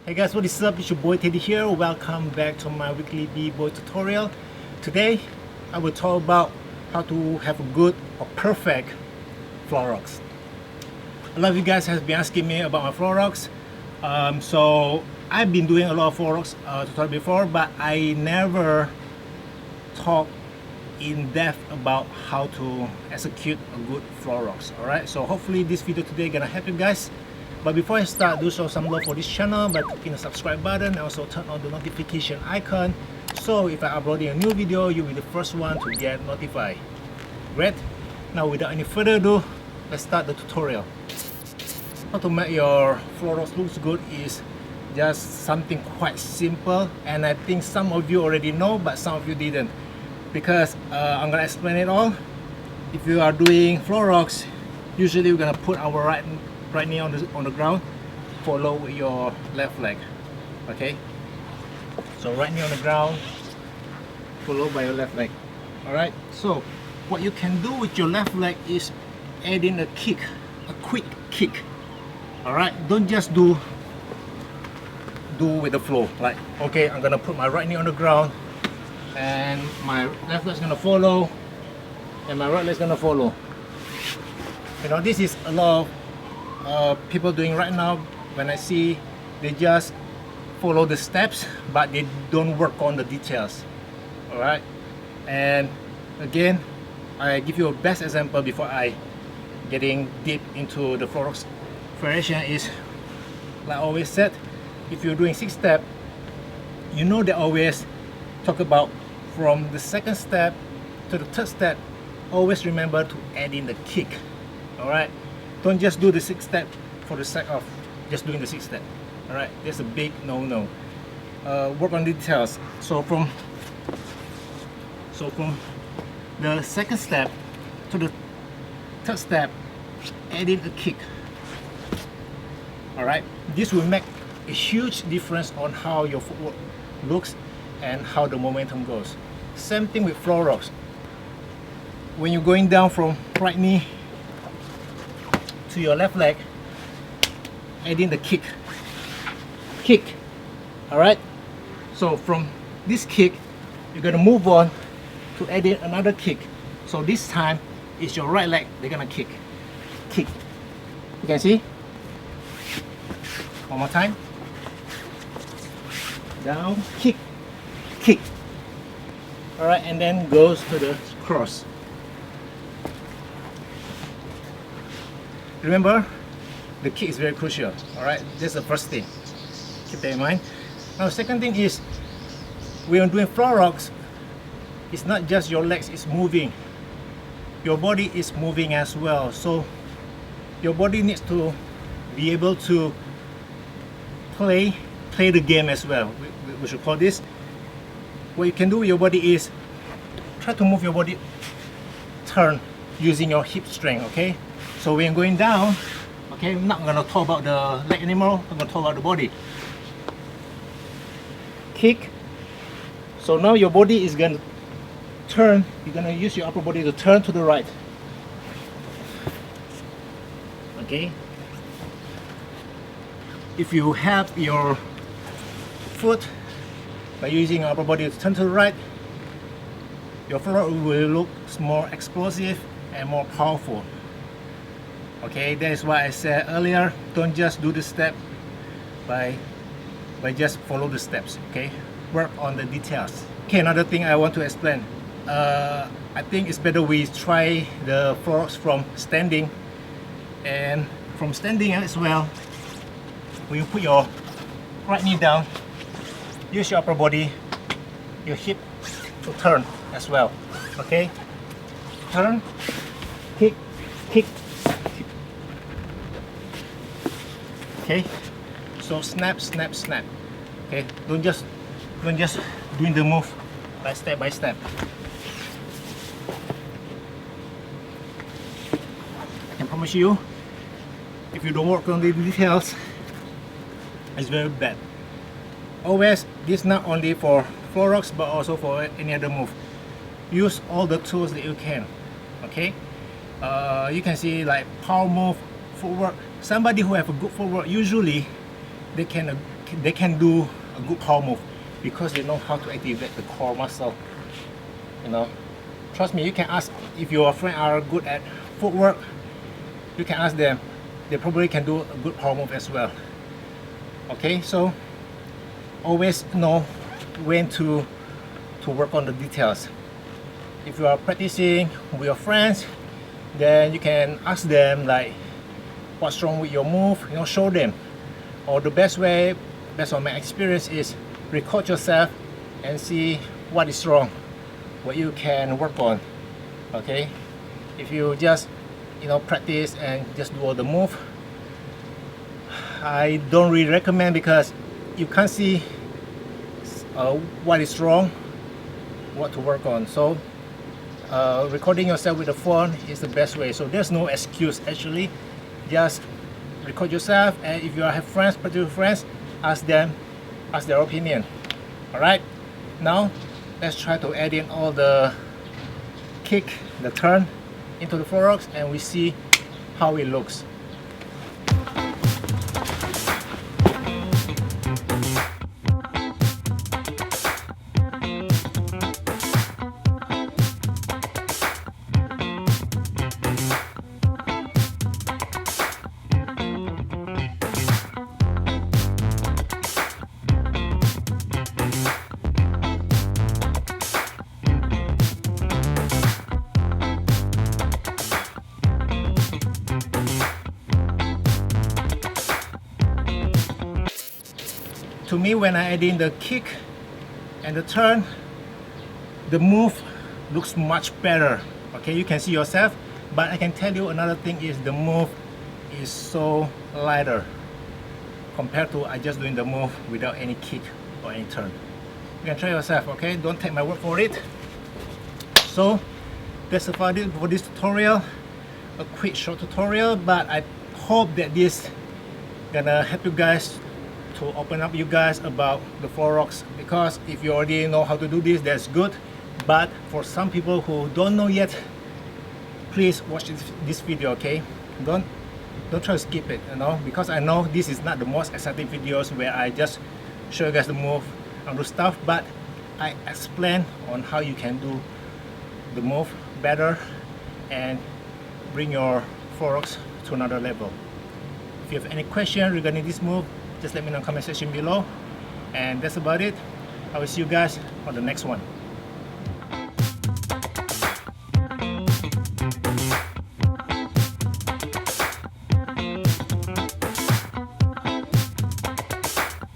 Hey guys, what is up? It's your boy Teddy here. Welcome back to my weekly b-boy tutorial. Today I will talk about how to have a good or perfect floor rocks. A lot of you guys have been asking me about my floor rocks. So I've been doing a lot of floor rocks tutorial before, but I never talk in depth about how to execute a good floor rocks. Alright, so hopefully this video today gonna help you guys. But before I start, do show some love for this channel by clicking the subscribe button and also turn on the notification icon, so if I upload a new video, you'll be the first one to get notified. Great. Now without any further ado, let's start the tutorial. How to make your floor rocks looks good is just something quite simple, and I think some of you already know, but some of you didn't, because I'm gonna explain it all. If you are doing floor rocks, usually we're gonna put our right knee on the ground, follow with your left leg. Okay, so right knee on the ground, followed by your left leg. Alright, so what you can do with your left leg is add in a kick, a quick kick. Alright, don't just do with the flow. Like, okay, I'm gonna put my right knee on the ground and my left leg's gonna follow and my right leg's gonna follow. You know, this is a lot of people doing right now. When I see, they just follow the steps but they don't work on the details. Alright, and again, I give you a best example before I getting deep into the floor rocks variation is, like I always said, if you're doing 6 step, you know they always talk about from the second step to the third step, always remember to add in the kick. Alright, don't just do the 6 step for the sake of just doing the 6 step. Alright, that's a big no-no. Work on details. So from the second step to the third step, add in a kick. Alright, this will make a huge difference on how your footwork looks and how the momentum goes. Same thing with floor rocks. When you're going down from right knee to your left leg, add in the kick. Alright, so from this kick, you're gonna move on to add in another kick. So this time it's your right leg, they're gonna kick. You can see? One more time. Down, kick. Alright, and then goes to the cross. Remember, the kick is very crucial. Alright, that's the first thing. Keep that in mind. Now, the second thing is, when you're doing floor rocks, it's not just your legs is moving, your body is moving as well. So your body needs to be able to play the game as well. We should call this. What you can do with your body is try to move your body, turn using your hip strength. Okay, so when you're going down, okay, I'm not gonna talk about the leg anymore, I'm gonna talk about the body. Kick. So now your body is gonna turn, you're gonna use your upper body to turn to the right. Okay, if you have your foot by using your upper body to turn to the right, your floor will look more explosive and more powerful. Okay, that is why I said earlier, don't just do the step by just follow the steps. Okay, work on the details. Okay, another thing I want to explain, I think it's better we try the floor rocks from standing, and from standing as well, when you put your right knee down, use your upper body, your hip to turn as well. Okay, turn, kick. Okay, so snap. Okay, don't just doing the move by step by step. I can promise you, if you don't work on the details, it's very bad. Always, this not only for floor rocks but also for any other move. Use all the tools that you can. Okay, you can see like power move, footwork. Somebody who have a good footwork, usually they can they can do a good power move because they know how to activate the core muscle. You know, trust me, you can ask if your friends are good at footwork, you can ask them. They probably can do a good power move as well. Okay, so always know when to work on the details. If you are practicing with your friends, then you can ask them like, what's wrong with your move? You know, show them. Or the best way, based on my experience, is record yourself and see what is wrong, what you can work on. Okay, if you just practice and just do all the move, I don't really recommend because you can't see what is wrong, what to work on. So recording yourself with the phone is the best way. So there's no excuse actually. Just record yourself, and if you have friends, particular friends, ask their opinion. All right, now let's try to add in all the kick, the turn into the floor rocks, and we see how it looks. To me, when I add in the kick and the turn, the move looks much better. Okay, you can see yourself, but I can tell you another thing is the move is so lighter compared to I just doing the move without any kick or any turn. You can try yourself, okay? Don't take my word for it. So that's about it for this tutorial. A quick short tutorial, but I hope that this gonna help you guys to open up you guys about the floor rocks, because if you already know how to do this, that's good. But for some people who don't know yet, please watch this video, okay? Don't try to skip it, because I know this is not the most exciting videos where I just show you guys the move and do stuff, but I explain on how you can do the move better and bring your floor rocks to another level. If you have any question regarding this move, just let me know in the comment section below. And that's about it. I will see you guys on the next one.